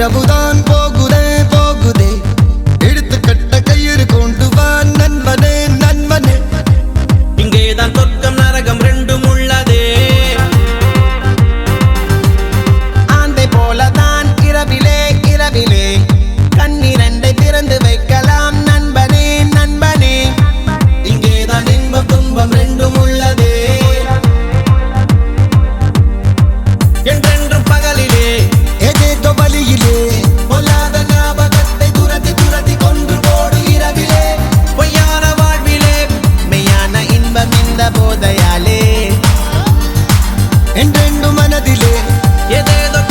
இரவுதான் போகுதே போகுதே, எடுத்து கட்ட கயிறு கொண்டு வா நண்பனே நண்பனே. இங்கேதான் சொர்க்கம் நரகம் ரெண்டும் உள்ளதே. ஆந்தை போலதான் இரவிலே இரவிலே கண்ணிரண்டை திறந்து வைக்கலாம் நண்பனே நண்பனே. இங்கேதான் இன்பம் துன்பம் ரெண்டும் உள்ளதே. என்றென்றும் பகலிலே ஏதேதோ வழியிலே பொல்லாத ஞாபகத்தை துரத்தி துரத்தி கொன்று போடு இரவிலே. பொய்யான வாழ்விலே மெய்யான இன்பம் இந்த போதையாலே. என்றென்று மனதிலே ஏதேதோ